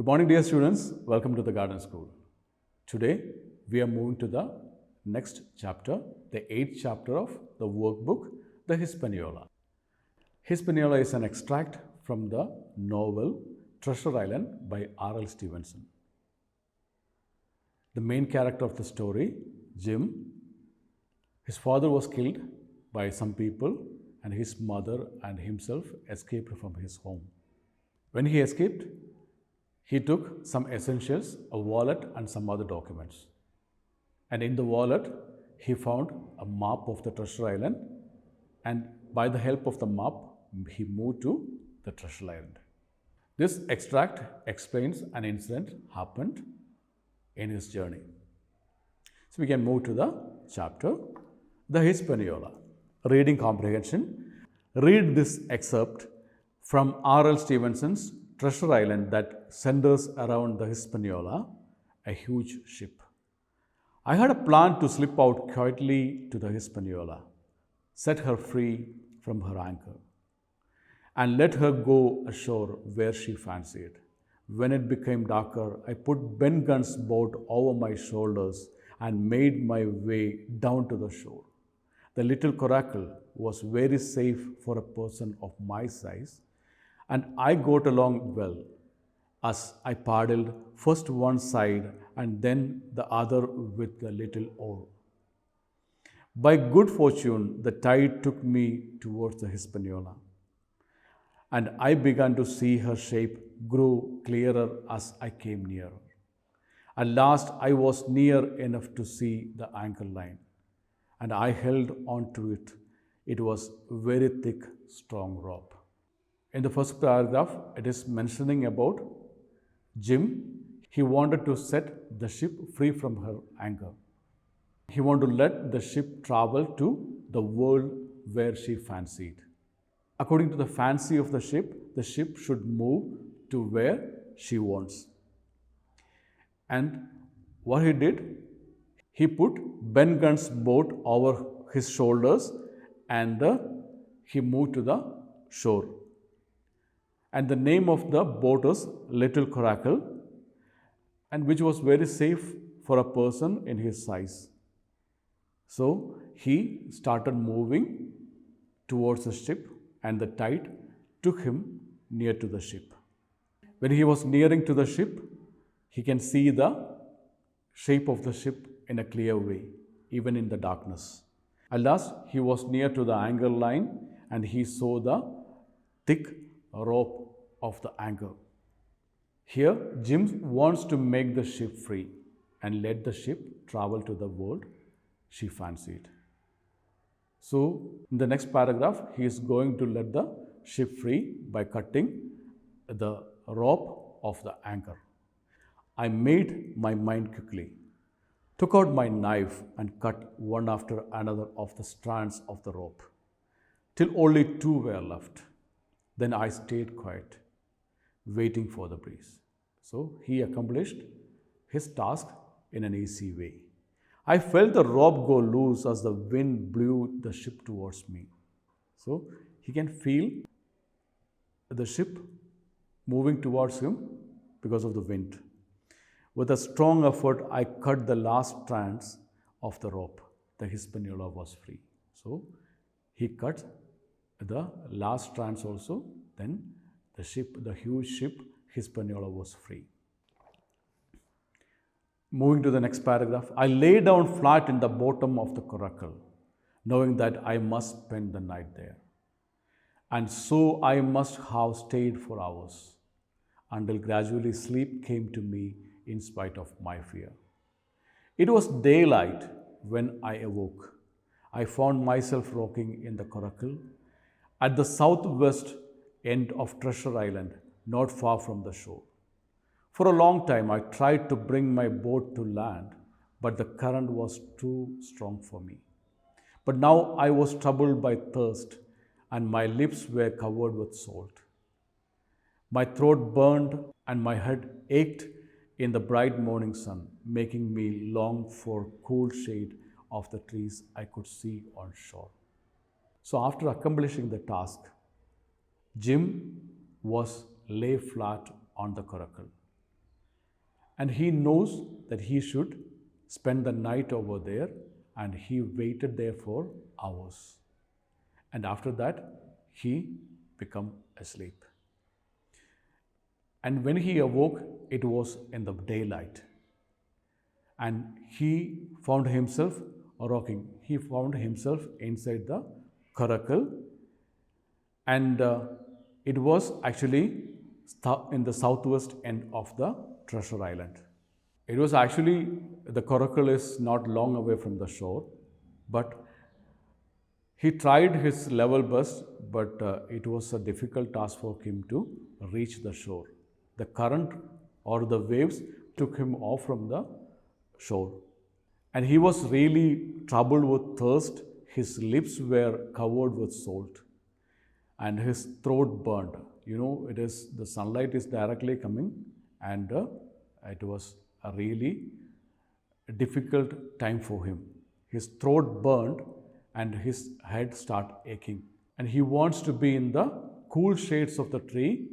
Good morning, dear students. Welcome to the Garden School. Today, we are moving to the next chapter, the 8th chapter of the workbook, the Hispaniola. Hispaniola is an extract from the novel Treasure Island by R.L. Stevenson. The main character of the story, Jim, his father was killed by some people and his mother and himself escaped from his home. When he escaped, he took some essentials, a wallet and some other documents. And in the wallet, he found a map of the Treasure Island, and by the help of the map, he moved to the Treasure Island. This extract explains an incident happened in his journey. So we can move to the chapter, the Hispaniola. Reading comprehension. Read this excerpt from R.L. Stevenson's Treasure Island that centers around the Hispaniola, a huge ship. I had a plan to slip out quietly to the Hispaniola, set her free from her anchor, and let her go ashore where she fancied. When it became darker, I put Ben Gunn's boat over my shoulders and made my way down to the shore. The little coracle was very safe for a person of my size, and I got along well as I paddled first one side and then the other with the little oar. By good fortune, the tide took me towards the Hispaniola, and I began to see her shape grow clearer as I came nearer. At last, I was near enough to see the anchor line, and I held on to it. It was very thick, strong rope. In the first paragraph, it is mentioning about Jim. He wanted to set the ship free from her anchor. He wanted to let the ship travel to the world where she fancied. According to the fancy of the ship should move to where she wants. And what he did, he put Ben Gunn's boat over his shoulders and he moved to the shore. And the name of the boat is Little Coracle, and which was very safe for a person in his size. So he started moving towards the ship, and the tide took him near to the ship. When he was nearing to the ship, he can see the shape of the ship in a clear way, even in the darkness. At last, he was near to the anchor line, and he saw the thick rope of the anchor. Here, Jim wants to make the ship free and let the ship travel to the world she fancied. So, in the next paragraph, he is going to let the ship free by cutting the rope of the anchor. I made my mind quickly, took out my knife and cut one after another of the strands of the rope, till only two were left. Then I stayed quiet, waiting for the breeze. So he accomplished his task in an easy way. I felt the rope go loose as the wind blew the ship towards me. So he can feel the ship moving towards him because of the wind. With a strong effort, I cut the last strands of the rope. The Hispaniola was free. So he cut the last strands also, then the huge ship Hispaniola was free. Moving to the next paragraph, I lay down flat in the bottom of the coracle, knowing that I must spend the night there. And so I must have stayed for hours, until gradually sleep came to me in spite of my fear. It was daylight when I awoke. I found myself rocking in the coracle at the southwest end of Treasure Island, not far from the shore. For a long time, I tried to bring my boat to land, but the current was too strong for me. But now I was troubled by thirst, and my lips were covered with salt. My throat burned, and my head ached in the bright morning sun, making me long for cool shade of the trees I could see on shore. So after accomplishing the task, Jim was lay flat on the coracle. and he knows that he should spend the night over there, and he waited there for hours. And after that, he became asleep. And when he awoke, it was in the daylight. And he found himself rocking. He found himself inside the coracle, and it was actually in the southwest end of the treasure island. It was actually, the coracle is not long away from the shore, but he tried his level best, but it was a difficult task for him to reach the shore. The current or the waves took him off from the shore. And he was really troubled with thirst. His lips were covered with salt and his throat burned. You know, it is the sunlight is directly coming, and it was a really difficult time for him. His throat burned and his head started aching. And he wants to be in the cool shades of the tree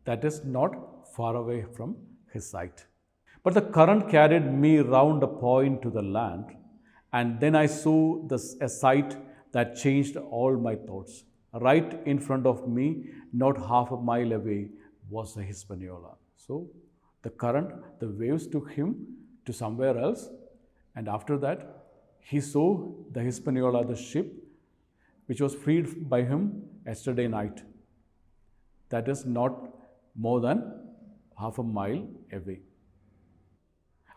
that is not far away from his sight. But the current carried me round a point to the land, and then I saw a sight that changed all my thoughts. Right in front of me, not half a mile away, was the Hispaniola. So the current, the waves took him to somewhere else, and after that, he saw the Hispaniola, the ship, which was freed by him yesterday night. That is not more than half a mile away.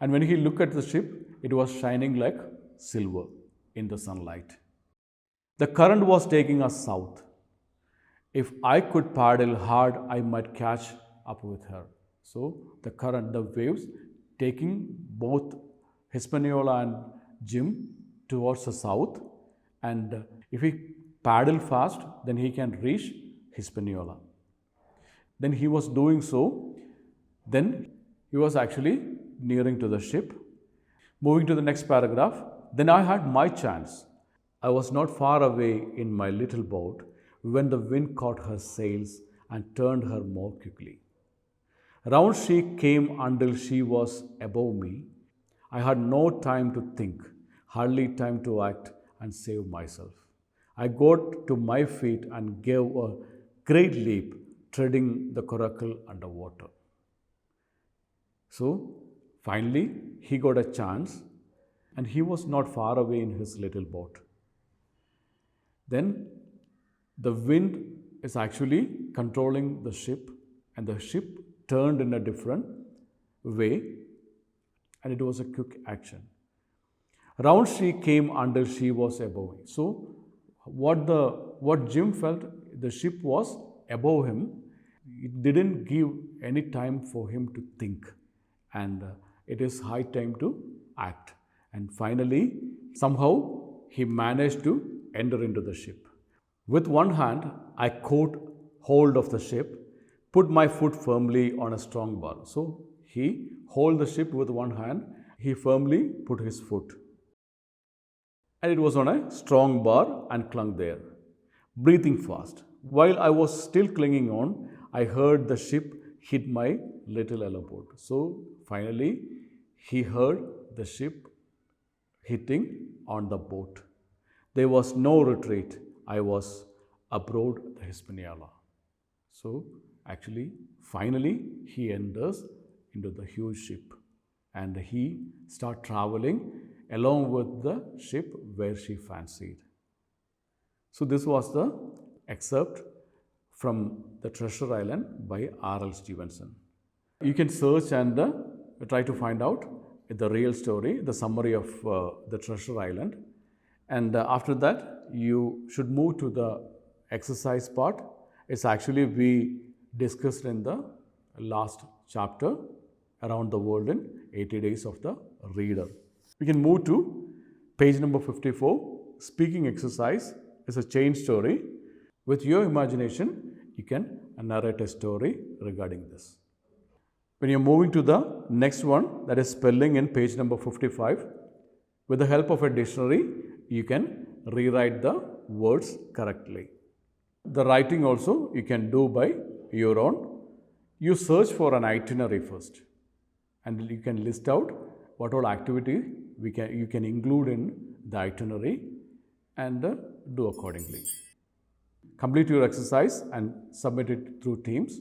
And when he looked at the ship, it was shining like silver in the sunlight. The current was taking us south. If I could paddle hard, I might catch up with her. So the current, the waves, taking both Hispaniola and Jim towards the south. And if he paddle fast, then he can reach Hispaniola. Then he was doing so. Then he was actually nearing to the ship. Moving to the next paragraph, then I had my chance. I was not far away in my little boat when the wind caught her sails and turned her more quickly. Round she came until she was above me. I had no time to think, hardly time to act and save myself. I got to my feet and gave a great leap, treading the coracle underwater. So, finally, he got a chance, and he was not far away in his little boat. Then the wind is actually controlling the ship, and the ship turned in a different way, and it was a quick action. Round she came until she was above me. So, what Jim felt, the ship was above him. It didn't give any time for him to think, and it is high time to act. And finally, somehow he managed to enter into the ship. With one hand, I caught hold of the ship, put my foot firmly on a strong bar. So he held the ship with one hand, he firmly put his foot. And it was on a strong bar and clung there, breathing fast. While I was still clinging on, I heard the ship hit my little elbow. So finally, he heard the ship hitting on the boat. There was no retreat. I was aboard the Hispaniola. So actually, finally, he enters into the huge ship, and he starts traveling along with the ship where she fancied. So this was the excerpt from The Treasure Island by R.L. Stevenson. You can search and try to find out the real story, the summary of The Treasure Island. And after that, you should move to the exercise part. It's actually we discussed in the last chapter, Around the World in 80 Days of the Reader. We can move to page number 54. Speaking exercise is a chain story. With your imagination, you can narrate a story regarding this. When you're moving to the next one, that is spelling in page number 55, with the help of a dictionary, you can rewrite the words correctly. The writing also you can do by your own. You search for an itinerary first, and you can list out what all activity you can include in the itinerary and do accordingly. Complete your exercise and submit it through Teams.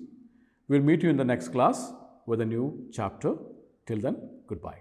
We'll meet you in the next class with a new chapter. Till then, goodbye.